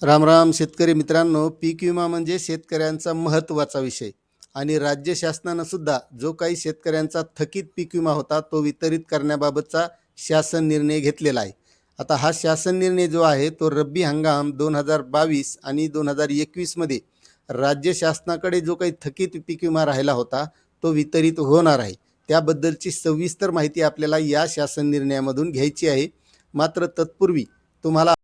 राम राम शेतकरी मित्रांनो, पीक विमा म्हणजे शेतकऱ्यांचा महत्त्वाचा विषय आणि राज्य शासनानं सुद्धा जो काही शेतकऱ्यांचा थकीत पीक विमा होता तो वितरित करण्याबाबतचा शासन निर्णय घेतलेला आहे. आता हा शासन निर्णय जो आहे तो रब्बी हंगाम 2022 आणि 2021मध्ये राज्य शासनाकडे जो काही थकीत पीक विमा राहिला होता तो वितरित होणार आहे. त्याबद्दलची सविस्तर माहिती आपल्याला या शासन निर्णयामधून घ्यायची आहे. मात्र तत्पूर्वी तुम्हाला